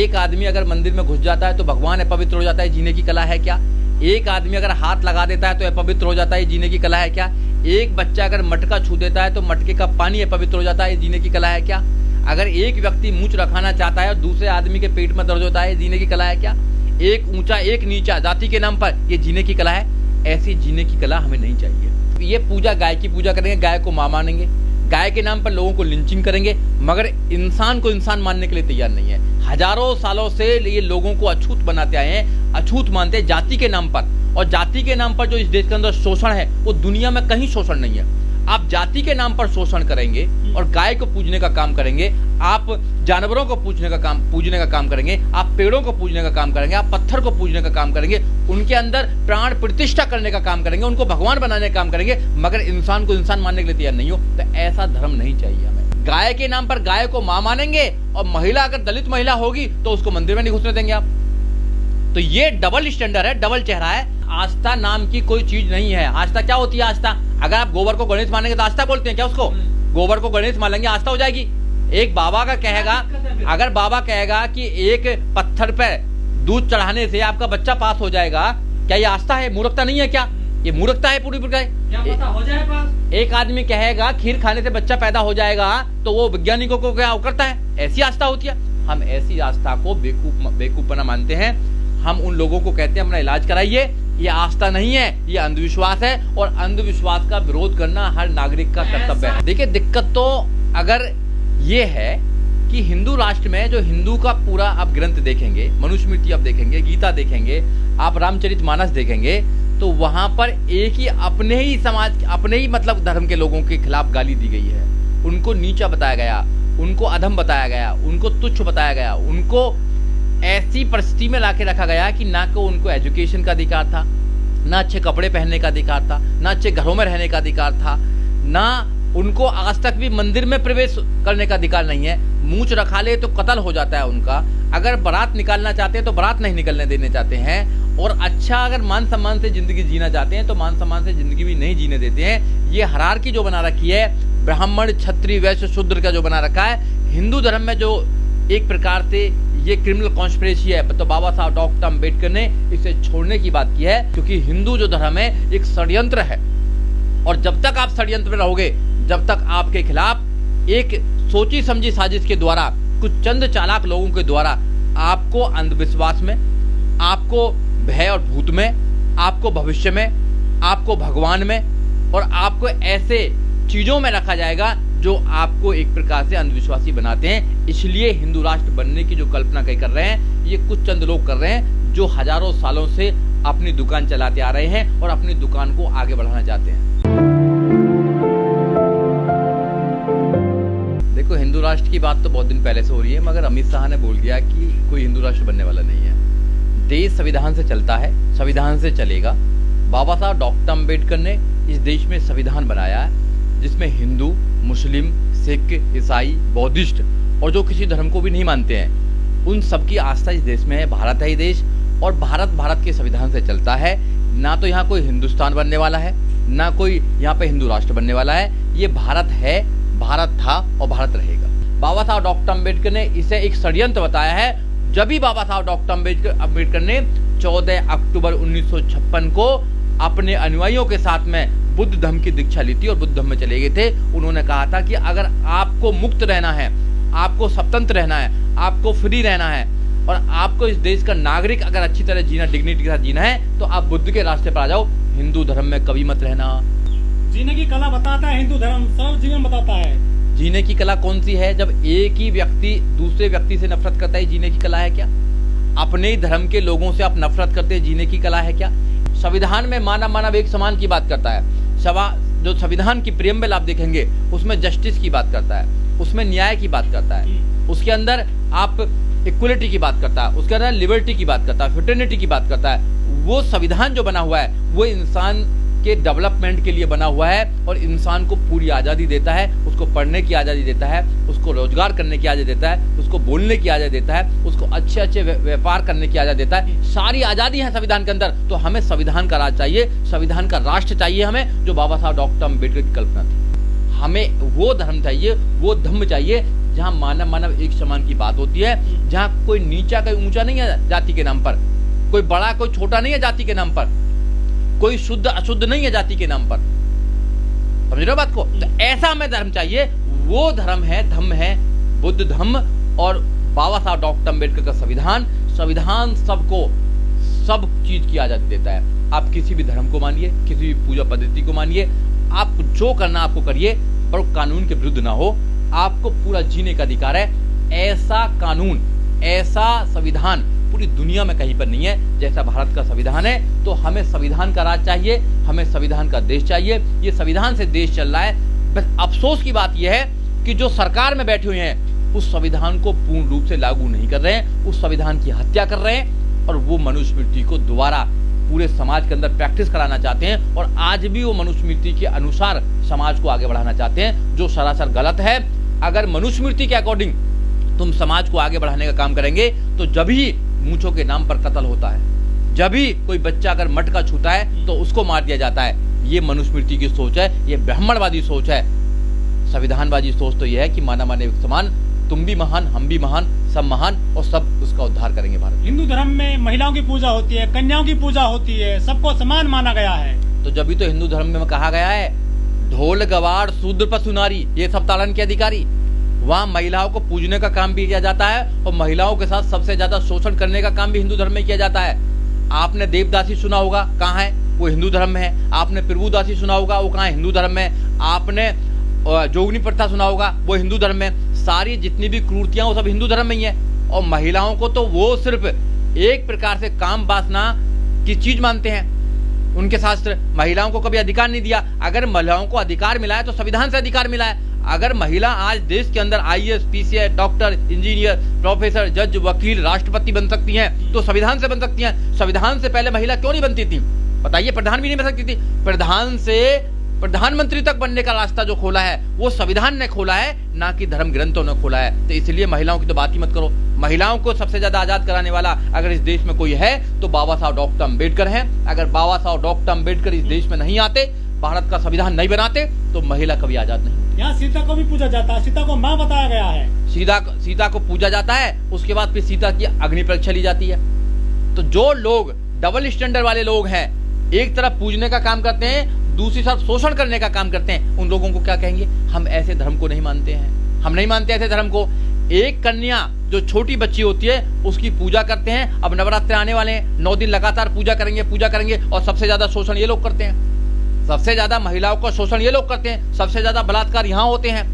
एक आदमी अगर मंदिर में घुस जाता है तो भगवान अपवित्र हो जाता है, जीने की कला है क्या? एक आदमी अगर हाथ लगा देता है तो अपवित्र हो जाता है, जीने की कला है क्या? एक बच्चा अगर मटका छू देता है तो मटके का पानी अपवित्र हो जाता है, जीने की कला है क्या? अगर एक व्यक्ति मूंछ रखाना चाहता है और दूसरे आदमी के पेट में दर्द होता है, जीने की कला है क्या? एक ऊंचा एक नीचा जाति के नाम पर, ये जीने की कला है? ऐसी जीने की कला हमें नहीं चाहिए। ये पूजा, गाय की पूजा करेंगे, गाय को मां मानेंगे, गाय के नाम पर लोगों को लिंचिंग करेंगे, मगर इंसान को इंसान मानने के लिए तैयार नहीं है। हजारों सालों से ये लोगों को अछूत बनाते आए हैं, अछूत मानते हैं जाति के नाम पर। और जाति के नाम पर जो इस देश के अंदर शोषण है वो दुनिया में कहीं शोषण नहीं है। आप जाति के नाम पर शोषण करेंगे और गाय को पूजने का काम करेंगे, आप जानवरों को पूजने का काम करेंगे, आप पेड़ों को पूजने का काम करेंगे, आप पत्थर को पूजने का काम करेंगे, उनके अंदर प्राण प्रतिष्ठा करने का काम करेंगे, उनको भगवान बनाने का काम करेंगे, मगर इंसान को इंसान मानने के लिए तैयार नहीं हो, तो ऐसा धर्म नहीं चाहिए हमें। गाय के नाम पर गाय को मां मानेंगे और महिला अगर दलित महिला होगी तो उसको मंदिर में नहीं घुसने देंगे आप। तो ये डबल स्टैंडर्ड है, डबल चेहरा है। आस्था नाम की कोई चीज नहीं है। आस्था क्या होती है? आस्था, अगर आप गोबर को गणेश मानेंगे तो आस्था बोलते हैं क्या उसको? गोबर को गणेश मानेंगे, आस्था हो जाएगी। एक बाबा का कहेगा, अगर बाबा कहेगा कि एक पत्थर पर दूध चढ़ाने से आपका बच्चा पास हो जाएगा, क्या ये आस्था है? मूर्खता नहीं है क्या? ये मूर्खता है पूरी प्रकार। हो जाए पास। एक आदमी कहेगा खीर खाने से बच्चा पैदा हो जाएगा, तो वो वैज्ञानिकों को क्या करता है? ऐसी आस्था होती है। हम ऐसी आस्था को बेवकूफपना मानते हैं। हम उन लोगों को कहते हैं अपना इलाज कराइए। ये आस्था नहीं है, ये अंधविश्वास है, और अंधविश्वास का विरोध करना हर नागरिक का कर्तव्य है। देखिए, दिक्कत तो अगर ये है कि हिंदू राष्ट्र में जो हिंदू का पूरा आप ग्रंथ देखेंगे, मनुस्मृति आप देखेंगे, गीता देखेंगे, आप रामचरितमानस देखेंगे, तो वहां पर एक ही अपने ही समाज, अपने ही मतलब धर्म के लोगों के खिलाफ गाली दी गई है। उनको नीचा बताया गया, उनको अधम बताया गया, उनको तुच्छ बताया गया, उनको ऐसी परिस्थिति में लाके रखा गया कि ना को उनको एजुकेशन का अधिकार था, ना अच्छे कपड़े पहनने का अधिकार था, ना अच्छे घरों में रहने का अधिकार था, ना उनको आज तक भी मंदिर में प्रवेश करने का अधिकार नहीं है। मूंछ रखा ले तो कत्ल हो जाता है उनका। अगर बारात निकालना चाहते हैं तो बारात नहीं निकलने देने चाहते हैं, और अच्छा अगर मान सम्मान से जिंदगी जीना चाहते हैं तो मान सम्मान से जिंदगी भी नहीं जीने देते हैं। ये हायरार्की जो बना रखी है, ब्राह्मण क्षत्रिय वैश्य शूद्र का जो बना रखा है, हिंदू धर्म में जो एक प्रकार से ये क्रिमिनल कॉन्स्पिरेसी है, तो बाबा साहब डॉक्टर अम्बेडकर ने इसे छोड़ने की बात की है। क्योंकि हिंदू जो धर्म है एक षड्यंत्र है, और जब तक आप षड्यंत्र में रहोगे, जब तक आपके खिलाफ एक सोची समझी साजिश के द्वारा, कुछ चंद चालाक लोगों के द्वारा आपको अंधविश्वास में, आपको भय और भूत में, आपको भविष्य में, आपको भगवान में, और आपको ऐसे चीजों में रखा जाएगा जो आपको एक प्रकार से अंधविश्वासी बनाते हैं। इसलिए हिंदू राष्ट्र बनने की जो कल्पना कर रहे हैं, ये कुछ चंद लोग कर रहे हैं जो हजारों सालों से अपनी दुकान चलाते आ रहे हैं और अपनी दुकान को आगे बढ़ाना चाहते हैं। देखो, हिंदू राष्ट्र की बात तो बहुत दिन पहले से हो रही है, मगर अमित शाह ने बोल दिया कि कोई हिंदू राष्ट्र बनने वाला नहीं है। देश संविधान से चलता है, संविधान से चलेगा। बाबा साहब डॉक्टर अम्बेडकर ने इस देश में संविधान बनाया है जिसमें हिंदू, मुस्लिम, सिख, ईसाई, बौद्धिस्ट और जो किसी धर्म को भी नहीं मानते हैं, उन सबकी आस्था इस देश में है। भारत है ये देश, और भारत के संविधान से चलता है। ना तो यहाँ कोई हिंदुस्तान बनने वाला है, ना कोई यहाँ पे हिंदू राष्ट्र बनने वाला है। ये भारत है, भारत था और भारत रहेगा। बाबा साहब डॉक्टर अम्बेडकर ने इसे एक षड्यंत्र बताया है। जब भी बाबा साहब डॉक्टर अम्बेडकर ने 14 अक्टूबर 1956 को अपने अनुयायियों के साथ में बुद्ध धर्म की दीक्षा ली थी और बुद्ध धर्म में चले गए थे, उन्होंने कहा था कि अगर आपको मुक्त रहना है, आपको स्वतंत्र रहना है, आपको फ्री रहना है, और आपको इस देश का नागरिक अगर अच्छी तरह जीना, डिग्निटी के साथ जीना है, तो आप बुद्ध के रास्ते पर आ जाओ। हिंदू धर्म में कभी मत रहना। जीने की कला बताता है हिंदू धर्म, सरल जीवन बताता है। जीने की कला कौन सी है? जब एक ही व्यक्ति दूसरे व्यक्ति से नफरत करता है, जीने की कला है क्या? अपने ही धर्म के लोगों से आप नफरत करते हैं, जीने की कला है क्या? संविधान में मानव एक समान की बात करता है। जो संविधान की प्रियम्बल आप देखेंगे, उसमें जस्टिस की बात करता है, उसमें न्याय की बात करता है, उसके अंदर आप इक्वलिटी की बात करता है, उसके अंदर लिबर्टी की बात करता है, फ्रेटर्निटी की बात करता है। वो संविधान जो बना हुआ है वो इंसान के डेवलपमेंट के लिए बना हुआ है, और इंसान को पूरी आज़ादी देता है। उसको पढ़ने की आज़ादी देता है, उसको रोजगार करने की आज़ादी देता है, उसको बोलने की आज़ादी देता है, उसको अच्छे अच्छे व्यापार करने की आज़ादी देता है। सारी आज़ादी है संविधान के अंदर। तो हमें संविधान का राज चाहिए, संविधान का राष्ट्र चाहिए हमें, जो बाबा साहब डॉक्टर अम्बेडकर की कल्पना थी। हमें वो धर्म चाहिए, वो धम्म चाहिए जहाँ मानव मानव एक समान की बात होती है, जहाँ कोई नीचा कोई ऊंचा नहीं है जाति के नाम पर, कोई बड़ा कोई छोटा नहीं है जाति के नाम पर, कोई शुद्ध अशुद्ध नहीं है जाति के नाम पर। समझ रहे हो बात को? तो ऐसा हमें धर्म चाहिए। वो धर्म है, धम्म है, बुद्ध धम्म और बाबा साहब डॉक्टर अम्बेडकर का संविधान। संविधान सबको सब चीज की आजादी देता है। आप किसी भी धर्म को मानिए, किसी भी पूजा पद्धति को मानिए, आप जो करना आपको करिए, पर कानून के विरुद्ध ना हो। आपको पूरा जीने का अधिकार है। ऐसा कानून, ऐसा संविधान पूरी दुनिया में कहीं पर नहीं है जैसा भारत का संविधान है। तो हमें संविधान का राज चाहिए, हमें संविधान का देश चाहिए। ये संविधान से देश चल रहा है। बस अफसोस की बात यह है कि जो सरकार में बैठे हुए हैं उस संविधान को पूर्ण रूप से लागू नहीं कर रहे हैं, उस संविधान की हत्या कर रहे हैं और वो मनुस्मृति को दोबारा पूरे समाज के अंदर प्रैक्टिस कराना चाहते हैं। और आज भी वो मनुस्मृति के अनुसार समाज को आगे बढ़ाना चाहते हैं, जो सरासर गलत है। अगर मनुस्मृति के अकॉर्डिंग तुम समाज को आगे बढ़ाने का काम करेंगे तो जब ही मूंछों के नाम पर कत्ल होता है, जब भी कोई बच्चा अगर मटका छूता है तो उसको मार दिया जाता है। ये मनुस्मृति की सोच है, ये ब्राह्मणवादी सोच है। संविधानवादी सोच तो यह है कि मानव मानव एक समान, तुम भी महान, हम भी महान, सब महान और सब उसका उद्धार करेंगे भारत। हिंदू धर्म में महिलाओं की पूजा होती है, कन्याओं की पूजा होती है, सबको समान माना गया है। तो जब भी तो हिंदू धर्म में कहा गया है ढोल गवार शूद्र पशु नारी ये सब ताड़न के अधिकारी। वहाँ महिलाओं को पूजने का काम भी किया जाता है और महिलाओं के साथ सबसे ज्यादा शोषण करने का काम भी हिंदू धर्म में किया जाता है। आपने देवदासी सुना होगा, कहाँ है? वो हिंदू धर्म में है। आपने प्रभुदासी सुना होगा, वो कहाँ है? हिंदू धर्म में। आपने जोगनी प्रथा सुना होगा, वो हिंदू धर्म में। सारी जितनी भी क्रूरतियां वो सब हिंदू धर्म में ही है। और महिलाओं को तो वो सिर्फ एक प्रकार से काम वासना की चीज मानते हैं। उनके शास्त्र महिलाओं को कभी अधिकार नहीं दिया। अगर महिलाओं को अधिकार मिला है तो संविधान से अधिकार मिला है। अगर महिला आज देश के अंदर IAS, PCS, doctor, engineer, professor, जज, वकील, राष्ट्रपति बन सकती हैं तो संविधान से बन सकती हैं। संविधान से पहले महिला क्यों नहीं बनती थी? बताइए। प्रधान भी नहीं बन सकती थी। प्रधान से प्रधानमंत्री तक बनने का रास्ता जो खोला है वो संविधान ने खोला है, ना कि धर्म ग्रंथों ने खोला है। तो इसलिए महिलाओं की तो बात ही मत करो। महिलाओं को सबसे ज्यादा आजाद कराने वाला अगर इस देश में कोई है तो बाबा साहब डॉक्टर अम्बेडकर हैं। अगर बाबा साहब डॉक्टर अम्बेडकर इस देश में नहीं आते, भारत का संविधान नहीं बनाते, तो महिला कभी आजाद नहीं होती। यहाँ सीता को भी पूजा जाता है, सीता को माँ बताया गया है। सीता को पूजा जाता है, उसके बाद फिर सीता की अग्नि परीक्षा ली जाती है। तो जो लोग डबल स्टैंडर्ड वाले लोग हैं, एक तरफ पूजने का काम करते हैं, दूसरी तरफ शोषण करने का काम करते हैं, उन लोगों को क्या कहेंगे? हम ऐसे धर्म को नहीं मानते हैं, हम नहीं मानते ऐसे धर्म को। एक कन्या जो छोटी बच्ची होती है उसकी पूजा करते हैं। अब नवरात्र आने वाले हैं, 9 दिन लगातार पूजा करेंगे और सबसे ज्यादा शोषण ये लोग करते हैं। सबसे ज्यादा महिलाओं का शोषण ये लोग करते हैं, सबसे ज्यादा बलात्कार यहाँ होते हैं।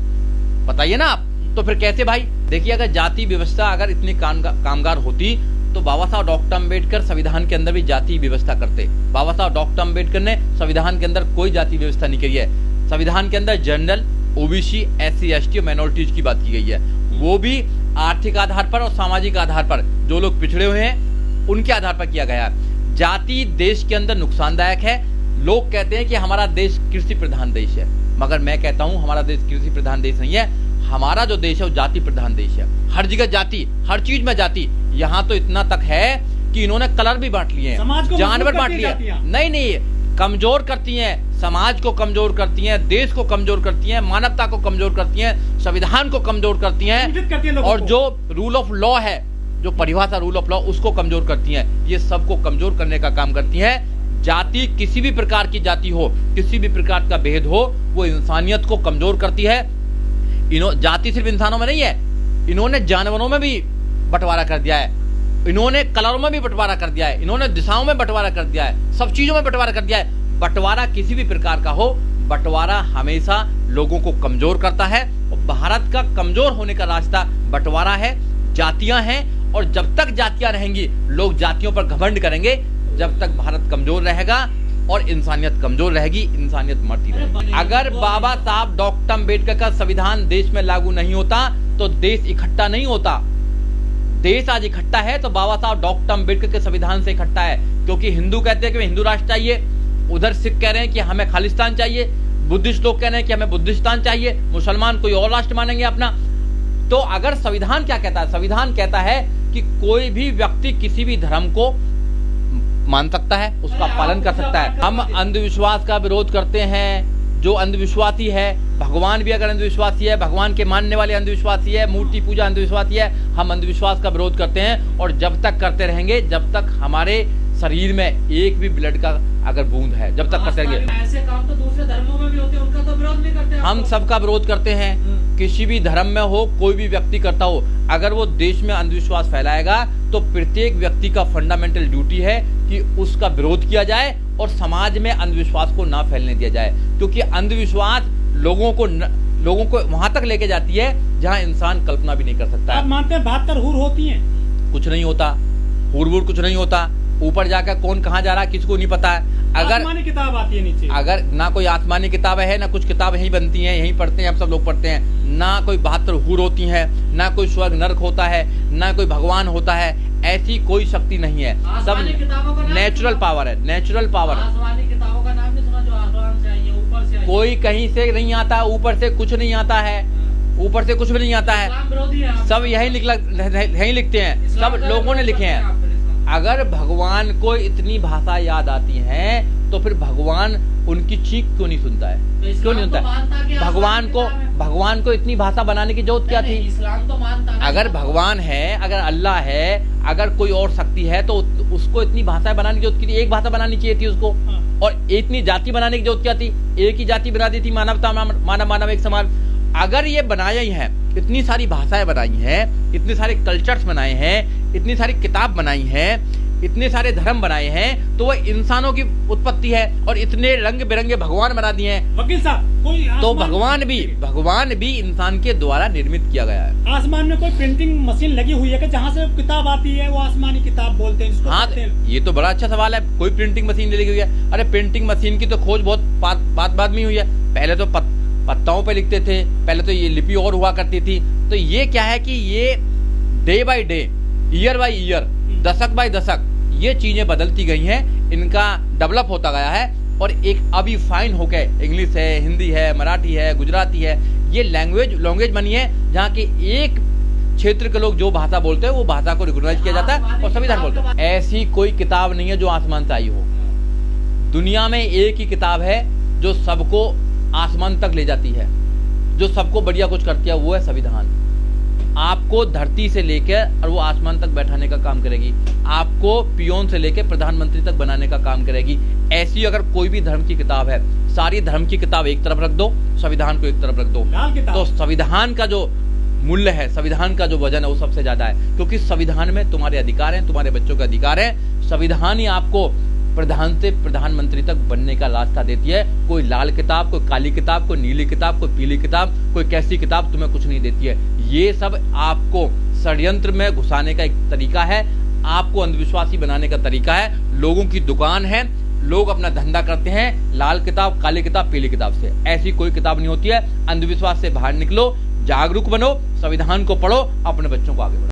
बताइए ना आप। तो फिर कैसे भाई? देखिए, अगर जाति व्यवस्था अगर इतनी कामगार होती तो बाबा साहब डॉक्टर अम्बेडकर संविधान के अंदर भी जाति व्यवस्था करते। बाबा साहब डॉक्टर अम्बेडकर ने संविधान के अंदर कोई जाति व्यवस्था नहीं करी है। संविधान के अंदर जनरल, OBC, SC, ST और माइनॉरिटीज की बात की गई है, वो भी आर्थिक आधार पर और सामाजिक आधार पर। जो लोग पिछड़े हुए हैं उनके आधार पर किया गया है। जाति देश के अंदर नुकसानदायक है। लोग कहते हैं कि हमारा देश कृषि प्रधान देश है, मगर मैं कहता हूं हमारा देश कृषि प्रधान देश नहीं है। हमारा जो देश है वो जाति प्रधान देश है। हर जगह जाति, हर चीज में जाति। यहाँ तो इतना तक है कि इन्होंने कलर भी बांट लिए हैं, जानवर बांट लिए। नहीं, कमजोर करती हैं, समाज को कमजोर करती हैं, देश को कमजोर करती हैं, मानवता को कमजोर करती हैं, संविधान को कमजोर करती हैं, और जो रूल ऑफ लॉ है, जो परिभाषा रूल ऑफ लॉ, उसको कमजोर करती हैं। ये सबको कमजोर करने का काम करती हैं। जाति, किसी भी प्रकार की जाति हो, किसी भी प्रकार का भेद हो, वो इंसानियत को कमजोर करती है। जाति सिर्फ इंसानों में नहीं है, इन्होंने जानवरों में भी बंटवारा कर दिया है, इन्होंने कलरों में भी बंटवारा कर दिया है, इन्होंने दिशाओं में बंटवारा कर दिया है, सब चीजों में बंटवारा कर दिया है। बंटवारा किसी भी प्रकार का हो, बंटवारा हमेशा लोगों को कमजोर करता है। और भारत का कमजोर होने का रास्ता बंटवारा है, जातियां हैं। और जब तक जातियां रहेंगी, लोग जातियों पर घमंड करेंगे। जब तक भारत कमजोर रहेगा और इंसानियत कमजोर रहेगी, इंसानियत मरती रहेगी। अगर बाबा साहब डॉक्टर अम्बेडकर का संविधान देश में लागू नहीं होता तो देश इकट्ठा नहीं होता। देश आज इकट्ठा है तो बाबा साहब डॉक्टर अम्बेडकर के संविधान से इकट्ठा है। क्योंकि हिंदू कहते हैं कि हिंदू राष्ट्र चाहिए, उधर सिख कह रहे हैं कि हमें खालिस्तान चाहिए, बुद्धिस्ट लोग कह रहे हैं कि हमें बुद्धिस्तान चाहिए, मुसलमान कोई और राष्ट्र मानेंगे अपना। तो अगर संविधान क्या कहता है? संविधान कहता है कि कोई भी व्यक्ति किसी भी धर्म को मान सकता है, उसका पालन कर सकता है। हम अंधविश्वास का विरोध करते हैं। जो अंधविश्वासी है, भगवान भी अगर अंधविश्वासी है, भगवान के मानने वाले अंधविश्वासी है, मूर्ति पूजा अंधविश्वासी है, हम अंधविश्वास का विरोध करते हैं और जब तक करते रहेंगे जब तक हमारे शरीर में एक भी ब्लड का अगर बूंद है, जब तक करते रहेंगे। ऐसे काम तो दूसरे धर्मों में भी होते हैं, उनका तो विरोध नहीं करते आप हम लोग। सबका विरोध करते हैं। किसी भी धर्म में हो, कोई भी व्यक्ति करता हो, अगर वो देश में अंधविश्वास फैलाएगा तो प्रत्येक व्यक्ति का फंडामेंटल ड्यूटी है कि उसका विरोध किया जाए और समाज में अंधविश्वास को ना फैलने दिया जाए, क्योंकि अंधविश्वास लोगों को वहां तक लेके जाती है जहां इंसान कल्पना भी नहीं कर सकता आप है। मानते हैं 72 हूर होती हैं? कुछ नहीं होता, हुर कुछ नहीं होता। ऊपर जाकर कौन कहाँ जा रहा है किसी को नहीं पता है। अगर आसमानी किताब आती है नीचे, अगर ना कोई आसमानी किताबें है ना कुछ किताब यहीं बनती हैं, यहीं पढ़ते हैं, हम सब लोग पढ़ते हैं, ना कोई 72 हूर होती हैं, ना कोई स्वर्ग नरक होता है, ना कोई भगवान होता है, ऐसी कोई शक्ति नहीं है। आसमानी किताबों का सब नाम नेचुरल पावर है, नेचुरल पावर है। आसमानी किताबों का नाम नहीं सुना जो आसमान से आई है, ऊपर से आई है। कोई कहीं से नहीं आता, ऊपर से कुछ नहीं आता है, ऊपर से कुछ भी नहीं आता है। इस्लाम विरोधी है आप। सब यही लिखते हैं, इस्लाम सब का लोगों ने विरोध लिखे करते हैं। आप फिर इस्लाम। अगर भगवान को इतनी भाषा याद आती है तो फिर भगवान उनकी चीख क्यों नहीं सुनता है, तो इस्लाम क्यों नहीं तो मानता सुनता कि है? आसमानी भगवान को इतनी भाषा बनाने की जरूरत क्या नहीं, थी? इस्लाम तो मानता नहीं। अगर भगवान है, अगर अल्लाह है, अगर कोई और शक्ति है तो उसको इतनी भाषाएं बनाने की जरूरत थी? एक भाषा बनानी चाहिए थी उसको। हाँ। और इतनी जाति बनाने की जरूरत क्या थी? एक ही जाति बना दी थी, मानवता मानव एक समान। अगर ये बनाया ही है, इतनी सारी भाषाएं बनाई हैं, इतने सारे कल्चर्स बनाए हैं, इतनी सारी किताब बनाई हैं, इतने सारे धर्म बनाए हैं, तो वह इंसानों की उत्पत्ति है और इतने रंग बिरंगे भगवान बना दिए हैं। वकील साहब, कोई तो आसमान भगवान भी इंसान के द्वारा निर्मित किया गया है। आसमान में कोई प्रिंटिंग मशीन लगी हुई है कि जहाँ से किताब आती है वो आसमानी किताब बोलते हैं, जिसको हाँ, कहते हैं? ये तो बड़ा अच्छा सवाल है। कोई प्रिंटिंग मशीन ले लगी हुई है? अरे प्रिंटिंग मशीन की तो खोज बहुत बाद में हुई है। पहले तो पत्ताओं पे लिखते थे, पहले तो ये लिपि और हुआ करती थी। तो ये क्या है कि ये day by day, year by year, दशक बाय दशक ये चीजें बदलती गई हैं, इनका डेवलप होता गया है और एक अभी फाइन होके इंग्लिश है, हिंदी है, मराठी है, गुजराती है, ये लैंग्वेज बनी है जहाँ के एक क्षेत्र के लोग जो भाषा बोलते हैं वो भाषा को रिकॉग्नाइज किया जाता है और संविधान बोलते हैं। ऐसी कोई किताब नहीं है जो आसमान से आई हो। दुनिया में एक ही किताब है जो सबको आसमान तक ले जाती है, जो सबको बढ़िया कुछ करती है, वो है संविधान। आपको धरती से लेकर और वो आसमान तक बैठाने का काम करेगी, आपको पियोन से लेकर प्रधानमंत्री तक बनाने का काम करेगी। ऐसी अगर कोई भी धर्म की किताब है, सारी धर्म की किताब एक तरफ रख दो, संविधान को एक तरफ रख दो, लाल किताब। तो संविधान का जो मूल्य है, संविधान का जो वजन है वो सबसे ज्यादा है, क्योंकि संविधान में तुम्हारे अधिकार हैं, तुम्हारे बच्चों के अधिकार हैं। संविधान ही आपको प्रधान से प्रधानमंत्री तक बनने का रास्ता देती है। कोई लाल किताब, कोई काली किताब, कोई नीली किताब, कोई पीली किताब, कोई कैसी किताब तुम्हें कुछ नहीं देती है। ये सब आपको षड्यंत्र में घुसाने का एक तरीका है, आपको अंधविश्वासी बनाने का तरीका है। लोगों की दुकान है, लोग अपना धंधा करते हैं लाल किताब, काली किताब, पीली किताब से। ऐसी कोई किताब नहीं होती है। अंधविश्वास से बाहर निकलो, जागरूक बनो, संविधान को पढ़ो, अपने बच्चों को आगे बढ़ाओ।